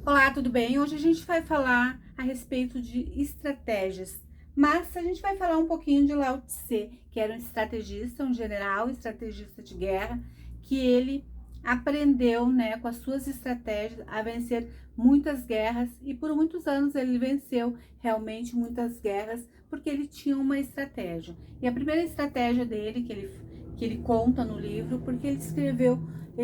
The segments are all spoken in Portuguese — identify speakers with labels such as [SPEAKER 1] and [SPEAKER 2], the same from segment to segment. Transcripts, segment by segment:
[SPEAKER 1] Olá, tudo bem? Hoje a gente vai falar a respeito de estratégias, mas a gente vai falar um pouquinho de Lao Tse, que era um estrategista, um general, estrategista de guerra, que ele aprendeu, né, com as suas estratégias a vencer muitas guerras e por muitos anos ele venceu realmente muitas guerras porque ele tinha uma estratégia. E a primeira estratégia dele que ele conta no livro, porque ele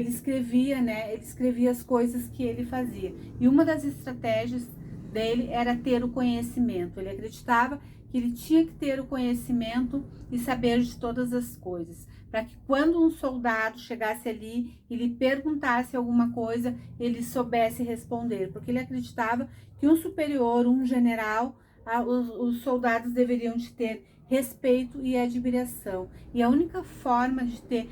[SPEAKER 1] escrevia, né? Ele escrevia as coisas que ele fazia. E uma das estratégias dele era ter o conhecimento. Ele acreditava que ele tinha que ter o conhecimento e saber de todas as coisas, para que quando um soldado chegasse ali e lhe perguntasse alguma coisa, ele soubesse responder, porque ele acreditava que um superior, um general, os soldados deveriam de ter respeito e admiração. E a única forma de ter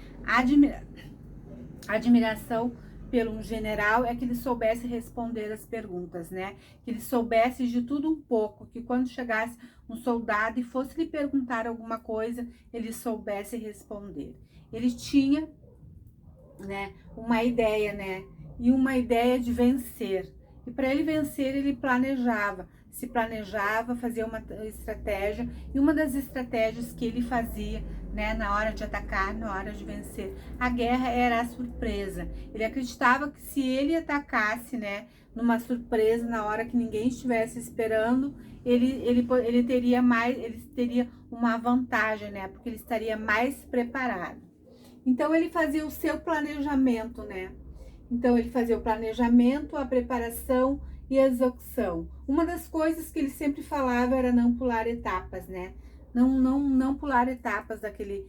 [SPEAKER 1] admiração pelo um general é que ele soubesse responder as perguntas, né? Que ele soubesse de tudo um pouco, que quando chegasse um soldado e fosse lhe perguntar alguma coisa, ele soubesse responder. Ele tinha, né, uma ideia, né? E uma ideia de vencer. E para ele vencer, ele se planejava, fazia uma estratégia, e uma das estratégias que ele fazia, né, na hora de atacar, na hora de vencer a guerra, era a surpresa. Ele acreditava que se ele atacasse, né, numa surpresa, na hora que ninguém estivesse esperando, ele teria uma vantagem, né, porque ele estaria mais preparado. Então ele fazia o seu planejamento, né? Então ele fazia o planejamento, a preparação e a execução. Uma das coisas que ele sempre falava era não pular etapas, né? Não pular etapas daquele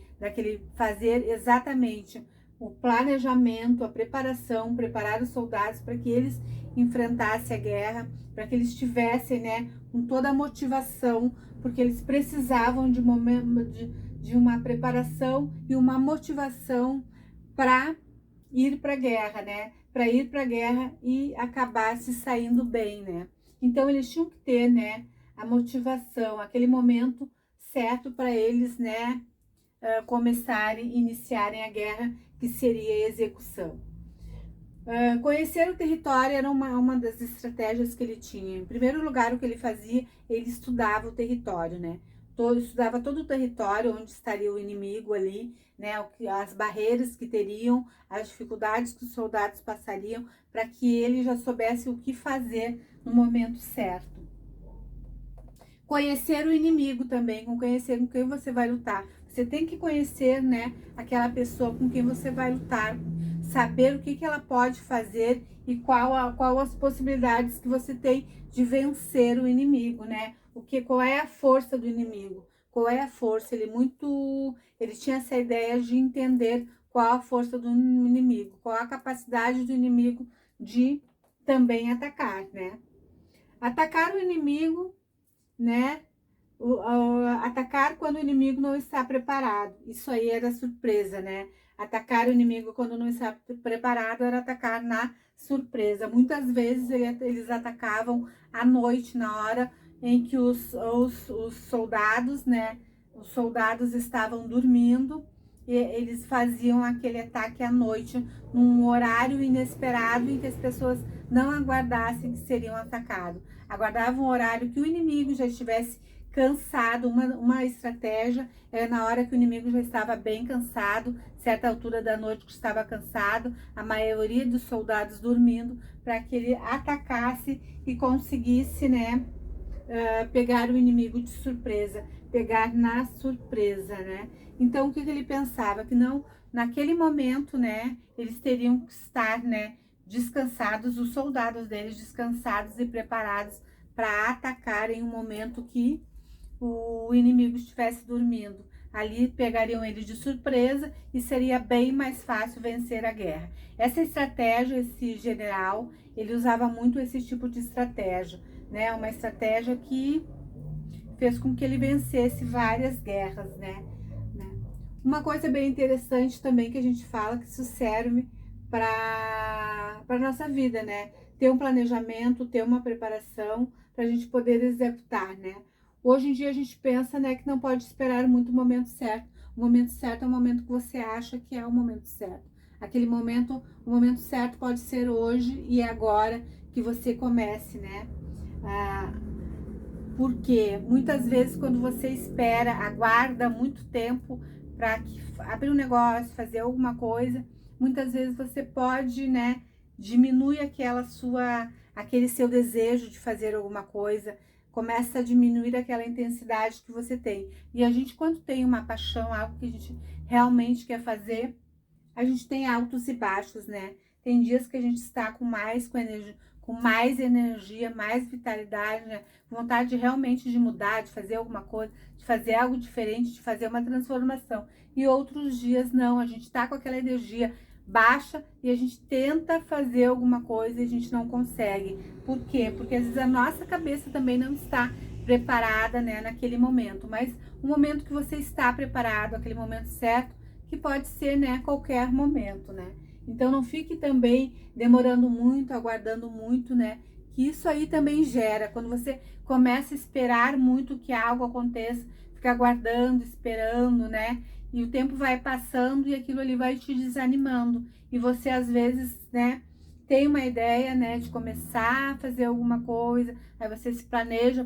[SPEAKER 1] fazer exatamente o planejamento, a preparação, preparar os soldados para que eles enfrentassem a guerra, para que eles tivessem, né, com toda a motivação, porque eles precisavam de uma preparação e uma motivação para ir para a guerra, né? Para ir para a guerra e acabar se saindo bem, né? Então eles tinham que ter, né, a motivação, aquele momento certo para eles, né, iniciarem a guerra, que seria a execução. Conhecer o território era uma das estratégias que ele tinha. Em primeiro lugar, o que ele fazia, ele estudava o território, né? Estudava todo o território, onde estaria o inimigo ali, né? As barreiras que teriam, as dificuldades que os soldados passariam, para que ele já soubesse o que fazer no momento certo. Conhecer o inimigo também, conhecer com quem você vai lutar. Você tem que conhecer, né, aquela pessoa com quem você vai lutar, saber o que ela pode fazer e qual as possibilidades que você tem de vencer o inimigo, né? Qual é a força do inimigo? Qual é a força? Ele tinha essa ideia de entender qual a força do inimigo, qual a capacidade do inimigo de também atacar, né? Atacar o inimigo, né? Atacar quando o inimigo não está preparado. Isso aí era surpresa, né? Atacar o inimigo quando não está preparado era atacar na surpresa. Muitas vezes eles atacavam à noite, na hora em que os soldados, né? Os soldados estavam dormindo e eles faziam aquele ataque à noite, num horário inesperado em que as pessoas não aguardassem que seriam atacados. Aguardavam um horário que o inimigo já estivesse cansado. Uma estratégia é na hora que o inimigo já estava bem cansado, certa altura da noite que estava cansado, a maioria dos soldados dormindo, para que ele atacasse e conseguisse, né, pegar o inimigo de surpresa, pegar na surpresa, né? Então o que ele pensava? Que não, naquele momento, né, eles teriam que estar, né, descansados, os soldados deles descansados e preparados para atacar em um momento que o inimigo estivesse dormindo. Ali pegariam ele de surpresa e seria bem mais fácil vencer a guerra. Essa estratégia, esse general, ele usava muito esse tipo de estratégia, né? Uma estratégia que fez com que ele vencesse várias guerras, né? Uma coisa bem interessante também que a gente fala, que isso serve para a nossa vida, né? Ter um planejamento, ter uma preparação para a gente poder executar, né? Hoje em dia a gente pensa, né, que não pode esperar muito o momento certo. O momento certo é o momento que você acha que é o momento certo. O momento certo pode ser hoje e agora que você comece, né? Ah, porque muitas vezes quando você espera, aguarda muito tempo para abrir um negócio, fazer alguma coisa, muitas vezes você pode, né, diminuir aquele seu desejo de fazer alguma coisa, começa a diminuir aquela intensidade que você tem. E a gente, quando tem uma paixão, algo que a gente realmente quer fazer, a gente tem altos e baixos, né? Tem dias que a gente está com mais energia, mais vitalidade, né? Vontade realmente de mudar, de fazer alguma coisa, de fazer algo diferente, de fazer uma transformação. E outros dias não, a gente está com aquela energia baixa e a gente tenta fazer alguma coisa e a gente não consegue. Por quê? Porque às vezes a nossa cabeça também não está preparada, né, naquele momento. Mas o momento que você está preparado, aquele momento certo, que pode ser, né, qualquer momento, né? Então não fique também demorando muito, aguardando muito, né? Que isso aí também gera, quando você começa a esperar muito que algo aconteça, fica aguardando, esperando, né? E o tempo vai passando e aquilo ali vai te desanimando. E você às vezes, né, tem uma ideia, né, de começar a fazer alguma coisa, aí você se planeja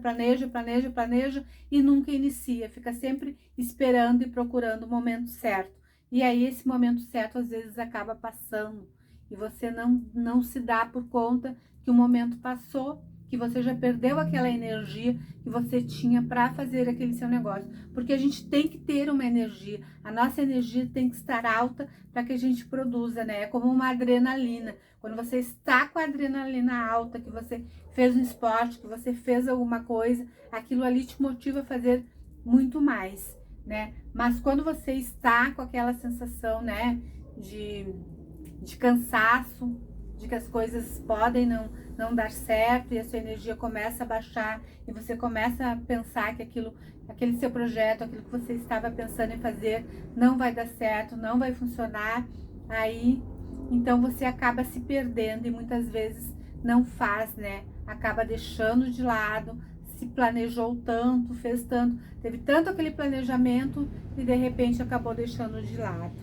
[SPEAKER 1] e nunca inicia, fica sempre esperando e procurando o momento certo. E aí esse momento certo às vezes acaba passando e você não se dá por conta que o momento passou, que você já perdeu aquela energia que você tinha para fazer aquele seu negócio. Porque a gente tem que ter uma energia, a nossa energia tem que estar alta para que a gente produza, né? É como uma adrenalina. Quando você está com a adrenalina alta, que você fez um esporte, que você fez alguma coisa, aquilo ali te motiva a fazer muito mais, né? Mas quando você está com aquela sensação, né, de cansaço, de que as coisas podem não dar certo e a sua energia começa a baixar e você começa a pensar que aquele seu projeto, aquilo que você estava pensando em fazer não vai dar certo, não vai funcionar, aí então você acaba se perdendo e muitas vezes não faz, né? Acaba deixando de lado, se planejou tanto, fez tanto, teve tanto aquele planejamento e de repente acabou deixando de lado.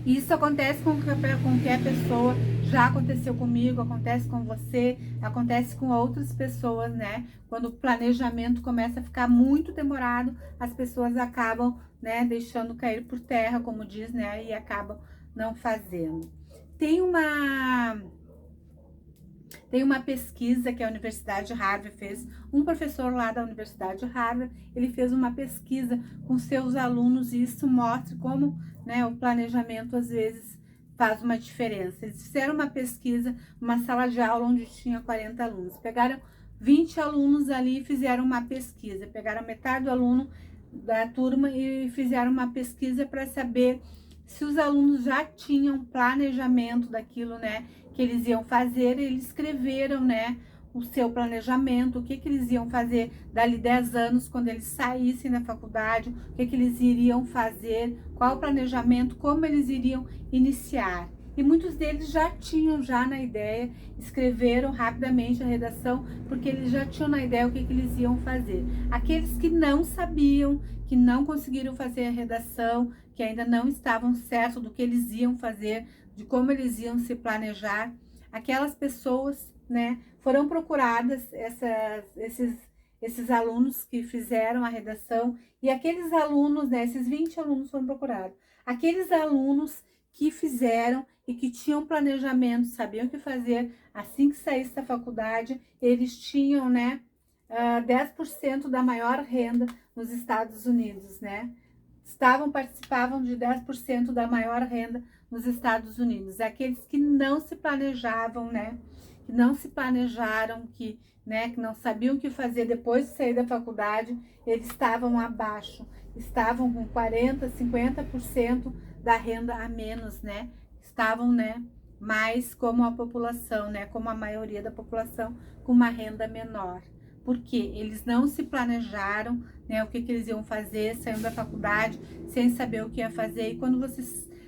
[SPEAKER 1] E isso acontece com qualquer pessoa, já aconteceu comigo, acontece com você, acontece com outras pessoas, né? Quando o planejamento começa a ficar muito demorado, as pessoas acabam, né, deixando cair por terra, como diz, né? E acabam não fazendo. Tem uma pesquisa que a Universidade de Harvard fez, um professor lá da Universidade de Harvard, ele fez uma pesquisa com seus alunos e isso mostra como, né, o planejamento às vezes faz uma diferença. Eles fizeram uma pesquisa, uma sala de aula onde tinha 40 alunos, pegaram 20 alunos ali e fizeram uma pesquisa, pegaram metade do aluno da turma e fizeram uma pesquisa para saber se os alunos já tinham planejamento daquilo, né, que eles iam fazer. Eles escreveram, né, o seu planejamento, o que eles iam fazer dali 10 anos, quando eles saíssem da faculdade, o que eles iriam fazer, qual o planejamento, como eles iriam iniciar. E muitos deles já tinham na ideia, escreveram rapidamente a redação, porque eles já tinham na ideia o que eles iam fazer. Aqueles que não sabiam, que não conseguiram fazer a redação, que ainda não estavam certos do que eles iam fazer, de como eles iam se planejar, aquelas pessoas, né, foram procuradas, esses alunos que fizeram a redação, e aqueles alunos, né, esses 20 alunos foram procurados. Aqueles alunos que fizeram e que tinham planejamento, sabiam o que fazer assim que saísse da faculdade, eles tinham, né, 10% da maior renda nos Estados Unidos, né? Participavam de 10% da maior renda nos Estados Unidos. Aqueles que não se planejavam, né? Que não se planejaram, né, que não sabiam o que fazer depois de sair da faculdade, eles estavam abaixo, estavam com 40%, 50% da renda a menos, né? Estavam, né, mais como a população, né, como a maioria da população, com uma renda menor. Porque eles não se planejaram, né, o que eles iam fazer, saindo da faculdade, sem saber o que ia fazer. E quando você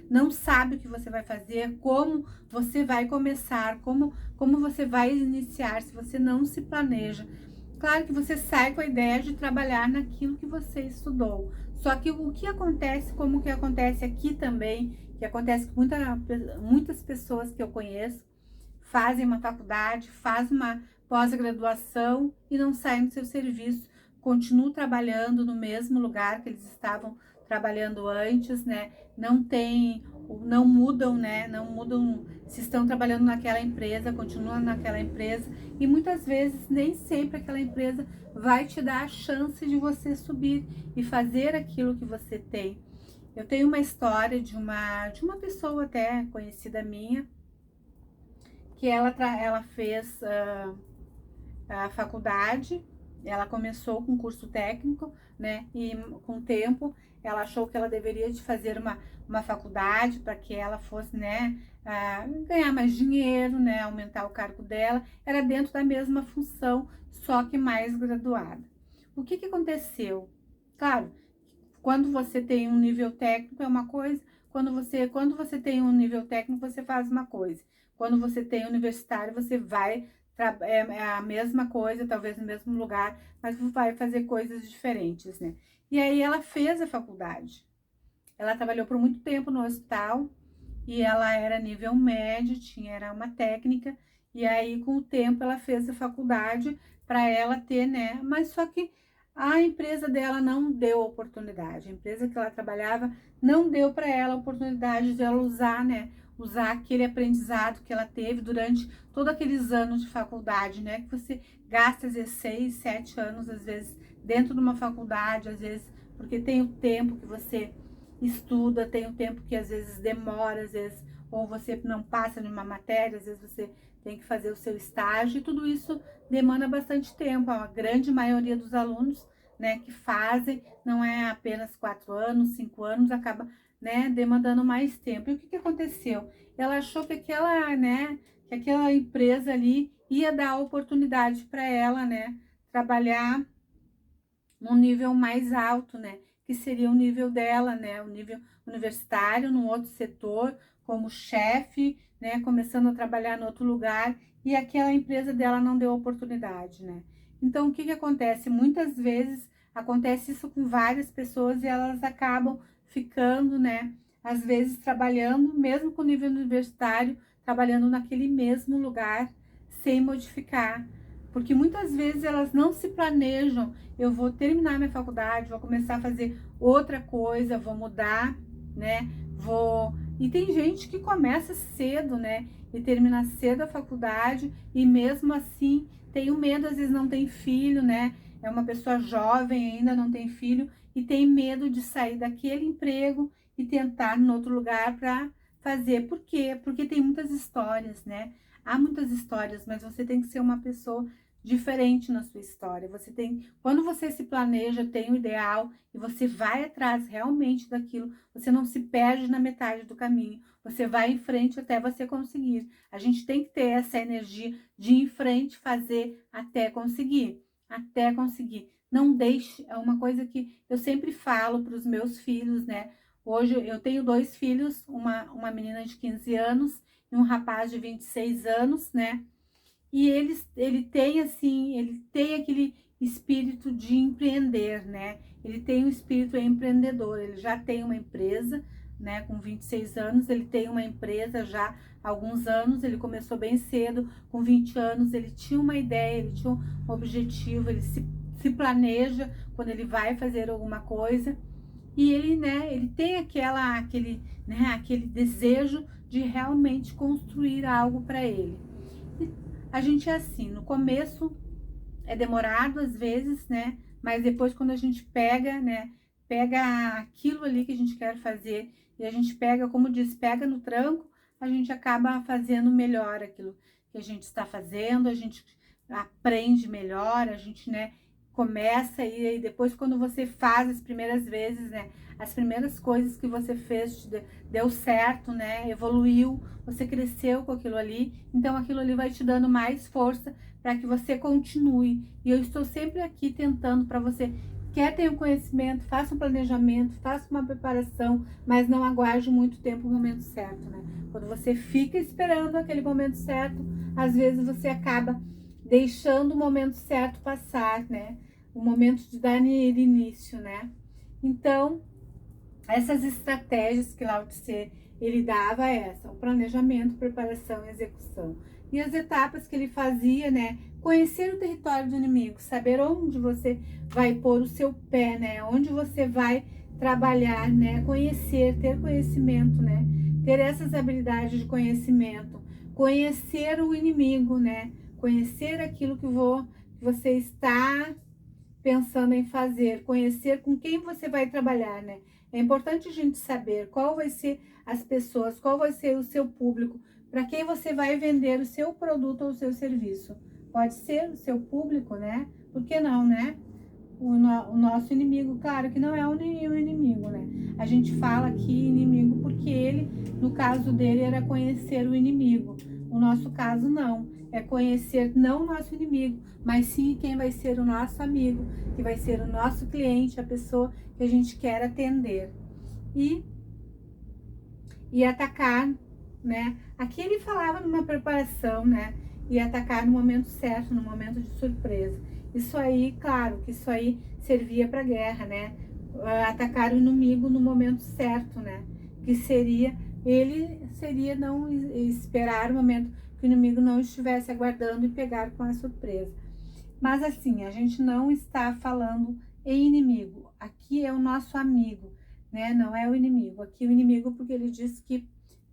[SPEAKER 1] não sabe o que você vai fazer, como você vai começar, como você vai iniciar, se você não se planeja. Claro que você sai com a ideia de trabalhar naquilo que você estudou. Só que o que acontece, como que acontece aqui também, que acontece com muitas pessoas que eu conheço, fazem uma faculdade, faz uma pós-graduação e não saem do seu serviço, continuam trabalhando no mesmo lugar que eles estavam trabalhando antes, né? Não mudam, né? Não mudam se estão trabalhando naquela empresa, continuam naquela empresa e muitas vezes nem sempre aquela empresa vai te dar a chance de você subir e fazer aquilo que você tem. Eu tenho uma história de uma pessoa até conhecida minha, que ela fez a faculdade, ela começou com curso técnico, né? E com o tempo ela achou que ela deveria de fazer uma faculdade para que ela fosse, né, ganhar mais dinheiro, né? Aumentar o cargo dela. Era dentro da mesma função, só que mais graduada. O que aconteceu? Claro, quando você tem um nível técnico é uma coisa, quando você tem um nível técnico, você faz uma coisa. Quando você tem universitário, você vai, é a mesma coisa, talvez no mesmo lugar, mas vai fazer coisas diferentes, né? E aí ela fez a faculdade. Ela trabalhou por muito tempo no hospital e ela era nível médio, era uma técnica, e aí com o tempo ela fez a faculdade para ela ter, né? Mas só que a empresa dela não deu oportunidade, a empresa que ela trabalhava não deu para ela a oportunidade de ela usar, né? Usar aquele aprendizado que ela teve durante todos aqueles anos de faculdade, né? Que você gasta às vezes 6, 7 anos, às vezes dentro de uma faculdade, às vezes porque tem o tempo que você estuda, tem o tempo que às vezes demora, às vezes ou você não passa numa matéria, às vezes você tem que fazer o seu estágio, e tudo isso demanda bastante tempo. A grande maioria dos alunos, né, que fazem, não é apenas 4 anos, 5 anos, acaba, né, demandando mais tempo. E o que aconteceu? Ela achou que que aquela empresa ali ia dar oportunidade para ela, né, trabalhar num nível mais alto, né, que seria o nível dela, né, o nível universitário, num outro setor, como chefe, né, começando a trabalhar em outro lugar, e aquela empresa dela não deu oportunidade, né. Então, o que acontece? Muitas vezes acontece isso com várias pessoas e elas acabam ficando, né, às vezes trabalhando, mesmo com nível universitário, trabalhando naquele mesmo lugar, sem modificar, porque muitas vezes elas não se planejam. Eu vou terminar minha faculdade, vou começar a fazer outra coisa, vou mudar, né? E tem gente que começa cedo, né? E termina cedo a faculdade e mesmo assim tem o medo, às vezes não tem filho, né? É uma pessoa jovem ainda, não tem filho e tem medo de sair daquele emprego e tentar em outro lugar para fazer. Por quê? Porque tem muitas histórias, né? Há muitas histórias, mas você tem que ser uma pessoa diferente na sua história. Quando você se planeja, tem um ideal e você vai atrás realmente daquilo, você não se perde na metade do caminho. Você vai em frente até você conseguir. A gente tem que ter essa energia de ir em frente, fazer até conseguir. Até conseguir. Não deixe, é uma coisa que eu sempre falo para os meus filhos, né? Hoje eu tenho 2 filhos, uma menina de 15 anos e um rapaz de 26 anos, né? E ele tem assim, ele tem aquele espírito de empreender, né? Ele tem um espírito empreendedor, ele já tem uma empresa, né? Com 26 anos, ele tem uma empresa já há alguns anos, ele começou bem cedo, com 20 anos, ele tinha uma ideia, ele tinha um objetivo, ele se planeja quando ele vai fazer alguma coisa. E ele, né, ele tem aquele desejo de realmente construir algo para ele. A gente é assim, no começo é demorado às vezes, né? Mas depois quando a gente pega, né? Pega aquilo ali que a gente quer fazer e a gente pega, como diz, pega no tranco, a gente acaba fazendo melhor aquilo que a gente está fazendo, a gente aprende melhor, a gente, né? Começa e aí depois quando você faz as primeiras vezes, né? As primeiras coisas que você fez deu certo, né? Evoluiu, você cresceu com aquilo ali, então aquilo ali vai te dando mais força para que você continue. E eu estou sempre aqui tentando para você. Quer ter um conhecimento, faça um planejamento, faça uma preparação, mas não aguarde muito tempo o momento certo, né? Quando você fica esperando aquele momento certo, às vezes você acaba deixando o momento certo passar, né? O momento de dar início, né? Então, essas estratégias que Lao Tse ele dava o planejamento, preparação e execução. E as etapas que ele fazia, né? Conhecer o território do inimigo, saber onde você vai pôr o seu pé, né? Onde você vai trabalhar, né? Conhecer, ter conhecimento, né? Ter essas habilidades de conhecimento, conhecer o inimigo, né? Conhecer aquilo que você está pensando em fazer, conhecer com quem você vai trabalhar, né? É importante a gente saber qual vai ser as pessoas, qual vai ser o seu público, para quem você vai vender o seu produto ou o seu serviço. Pode ser o seu público, né? Por que não, né? O nosso inimigo, claro que não é o inimigo, né? A gente fala aqui inimigo porque ele, no caso dele, era conhecer o inimigo. O nosso caso não, é conhecer não o nosso inimigo, mas sim quem vai ser o nosso amigo, que vai ser o nosso cliente, a pessoa que a gente quer atender. E atacar, né? Aqui ele falava numa preparação, né? E atacar no momento certo, no momento de surpresa. Isso aí, claro, que isso aí servia para guerra, né? Atacar o inimigo no momento certo, né? Que seria não esperar o momento que o inimigo não estivesse aguardando e pegar com a surpresa. Mas assim, a gente não está falando em inimigo. Aqui é o nosso amigo, né? Não é o inimigo. Aqui o inimigo porque ele diz que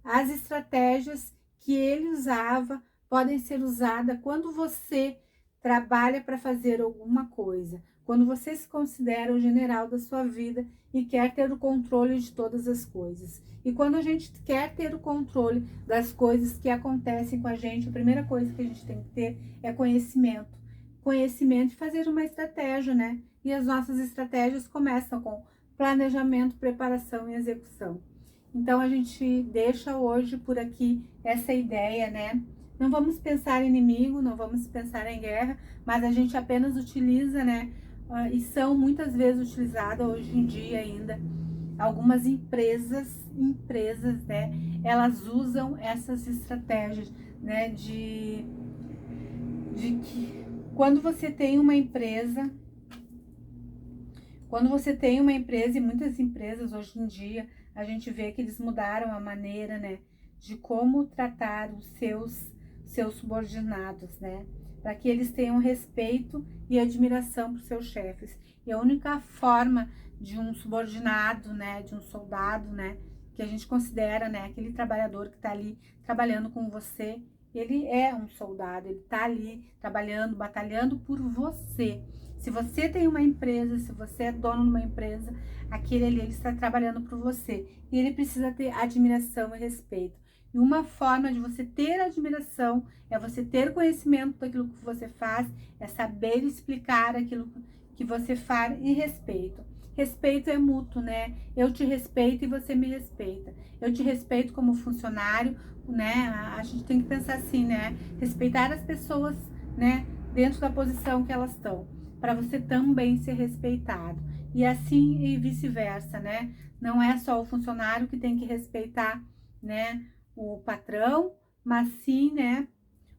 [SPEAKER 1] as estratégias que ele usava podem ser usadas quando você trabalha para fazer alguma coisa, quando você se considera o general da sua vida e quer ter o controle de todas as coisas. E quando a gente quer ter o controle das coisas que acontecem com a gente, a primeira coisa que a gente tem que ter é conhecimento. Conhecimento e fazer uma estratégia, né? E as nossas estratégias começam com planejamento, preparação e execução. Então a gente deixa hoje por aqui essa ideia, né? Não vamos pensar em inimigo, não vamos pensar em guerra, mas a gente apenas utiliza, né? E são muitas vezes utilizadas hoje em dia ainda. Algumas empresas, né? Elas usam essas estratégias, né? De que quando você tem uma empresa, e muitas empresas hoje em dia, a gente vê que eles mudaram a maneira, né, de como tratar os seus subordinados, né, para que eles tenham respeito e admiração por seus chefes. E a única forma de um subordinado, né, de um soldado, né, que a gente considera, né, aquele trabalhador que está ali trabalhando com você, ele é um soldado, ele está ali trabalhando, batalhando por você. Se você tem uma empresa, se você é dono de uma empresa, aquele ali ele está trabalhando por você. E ele precisa ter admiração e respeito. E uma forma de você ter admiração é você ter conhecimento daquilo que você faz, é saber explicar aquilo que você faz e respeito. Respeito é mútuo, né? Eu te respeito e você me respeita. Eu te respeito como funcionário, né? A gente tem que pensar assim, né? Respeitar as pessoas, né? Dentro da posição que elas estão, para você também ser respeitado. E assim e vice-versa, né? Não é só o funcionário que tem que respeitar, né, o patrão, mas sim, né,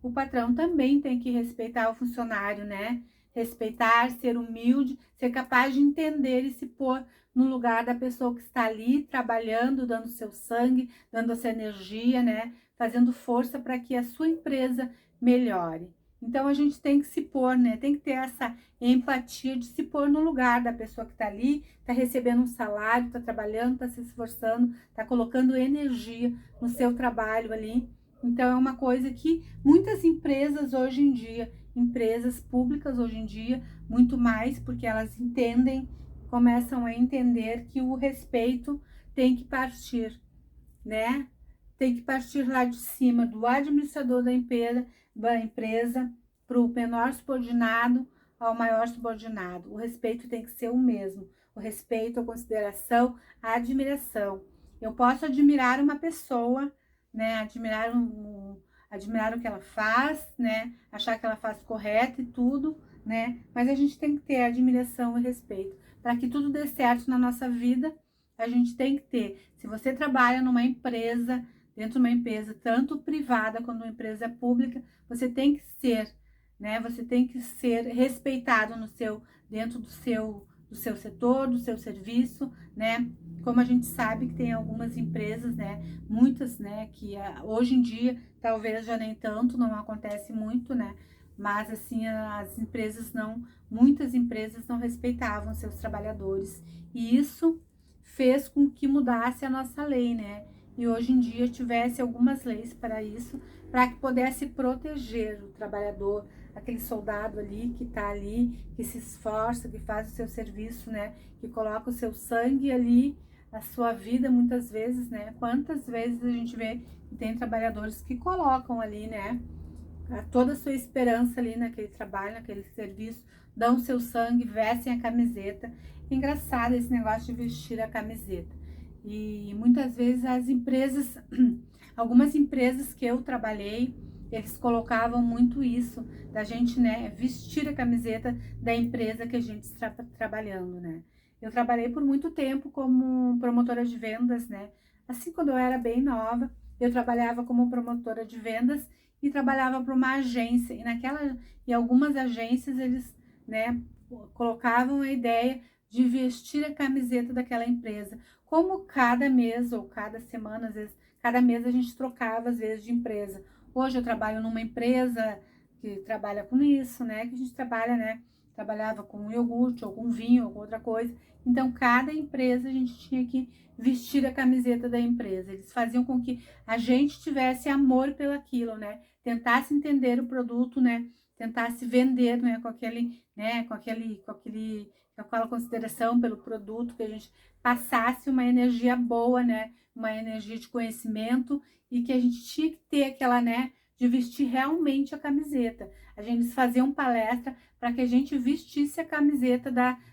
[SPEAKER 1] o patrão também tem que respeitar o funcionário, né? Respeitar, ser humilde, ser capaz de entender e se pôr no lugar da pessoa que está ali trabalhando, dando seu sangue, dando essa energia, né? Fazendo força para que a sua empresa melhore. Então a gente tem que se pôr, né? Tem que ter essa empatia de se pôr no lugar da pessoa que está ali, está recebendo um salário, está trabalhando, está se esforçando, está colocando energia no seu trabalho ali. Então é uma coisa que muitas empresas hoje em dia, empresas públicas hoje em dia, muito mais, porque elas entendem, começam a entender que o respeito tem que partir, né? Tem que partir lá de cima, do administrador da empresa para o menor subordinado ao maior subordinado. O respeito tem que ser o mesmo. O respeito, a consideração, a admiração. Eu posso admirar uma pessoa, né? Admirar o que ela faz, né? Achar que ela faz correto e tudo, né? Mas a gente tem que ter admiração e respeito. Para que tudo dê certo na nossa vida, a gente tem que ter. Se você trabalha numa empresa, dentro de uma empresa, tanto privada quanto uma empresa pública, você tem que ser, né? Você tem que ser respeitado dentro do seu setor, do seu serviço, né? como a gente sabe que tem algumas empresas, né, muitas, né, que hoje em dia talvez já nem tanto, não acontece muito, né, mas assim, as empresas não, muitas empresas não respeitavam seus trabalhadores, e isso fez com que mudasse a nossa lei, né, e hoje em dia tivesse algumas leis para isso, para que pudesse proteger o trabalhador, aquele soldado ali que tá ali, que se esforça, que faz o seu serviço, né, que coloca o seu sangue ali, a sua vida muitas vezes, né, quantas vezes a gente vê que tem trabalhadores que colocam ali, né, toda a sua esperança ali naquele trabalho, naquele serviço, dão seu sangue, vestem a camiseta. Engraçado esse negócio de vestir a camiseta. E muitas vezes as empresas, algumas empresas que eu trabalhei, eles colocavam muito isso, da gente, né, vestir a camiseta da empresa que a gente está trabalhando, né. Eu trabalhei por muito tempo como promotora de vendas, né. Assim, quando eu era bem nova, eu trabalhava como promotora de vendas e trabalhava para uma agência, e algumas agências eles, né, colocavam a ideia de vestir a camiseta daquela empresa. Como cada mês ou cada semana, às vezes, cada mês a gente trocava às vezes de empresa. Hoje eu trabalho numa empresa que trabalha com isso, né, que a gente trabalha, né, trabalhava com iogurte ou com vinho ou com outra coisa. Então, cada empresa a gente tinha que vestir a camiseta da empresa. Eles faziam com que a gente tivesse amor pelaquilo, né? Tentasse entender o produto, né? Tentasse vender, né? Com aquela consideração pelo produto, que a gente passasse uma energia boa, né? Uma energia de conhecimento e que a gente tinha que ter aquela, né? De vestir realmente a camiseta. A gente fazia palestra para que a gente vestisse a camiseta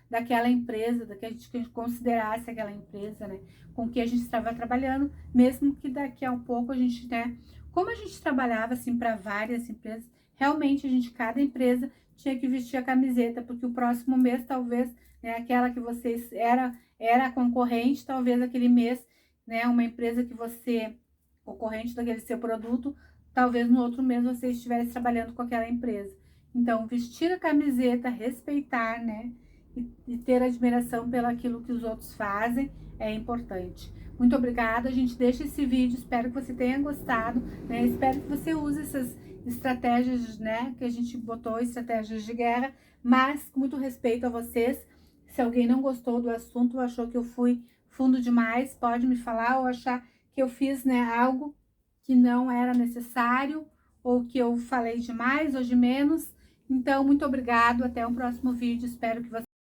[SPEAKER 1] daquela empresa, que a gente considerasse aquela empresa, né? Com que a gente estava trabalhando, mesmo que daqui a um pouco a gente, né? Como a gente trabalhava assim para várias empresas, realmente cada empresa tinha que vestir a camiseta, porque o próximo mês talvez, né, aquela que vocês era concorrente, talvez aquele mês, né, uma empresa que você concorrente daquele seu produto, talvez no outro mês você estivesse trabalhando com aquela empresa. Então, vestir a camiseta, respeitar, né, e ter admiração pelo aquilo que os outros fazem é importante. Muito obrigada, a gente deixa esse vídeo, espero que você tenha gostado, né? Espero que você use essas estratégias, né, que a gente botou, estratégias de guerra, mas com muito respeito a vocês. Se alguém não gostou do assunto, achou que eu fui fundo demais, pode me falar, ou achar que eu fiz, né, algo que não era necessário, ou que eu falei demais ou de menos. Então, muito obrigado, até o próximo vídeo, espero que você